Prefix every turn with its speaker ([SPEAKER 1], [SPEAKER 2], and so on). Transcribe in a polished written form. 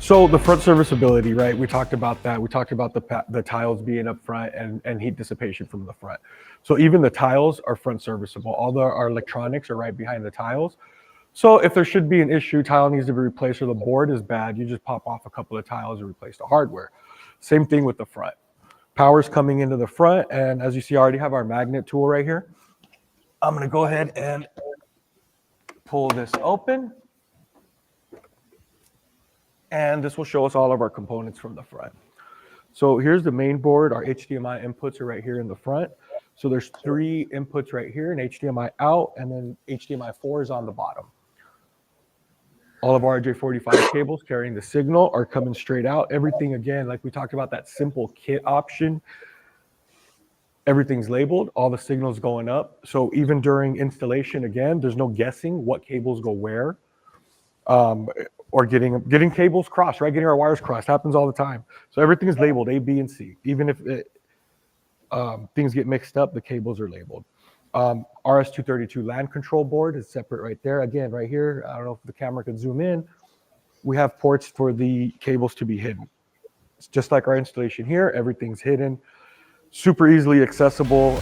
[SPEAKER 1] So the front serviceability, right? We talked about that. We talked about the tiles being up front and heat dissipation from the front. So even the tiles are front serviceable. All our electronics are right behind the tiles. So if there should be an issue, tile needs to be replaced or the board is bad, you just pop off a couple of tiles and replace the hardware. Same thing with the front. Power's coming into the front, and as you see, I already have our magnet tool right here. I'm gonna go ahead and pull this open. And this will show us all of our components from the front. So here's the main board. Our HDMI inputs are right here in the front. So there's 3 inputs right here, an HDMI out, and then HDMI 4 is on the bottom. All of our RJ45 cables carrying the signal are coming straight out. Everything, again, like we talked about, that simple kit option, everything's labeled, all the signals going up. So even during installation, again, there's no guessing what cables go where. Or getting cables crossed, right? Getting our wires crossed happens all the time. So everything is labeled A, B, and C. Even if things get mixed up, the cables are labeled. RS-232 LAN control board is separate right there. Again, right here, I don't know if the camera can zoom in. We have ports for the cables to be hidden. It's just like our installation here. Everything's hidden, super easily accessible.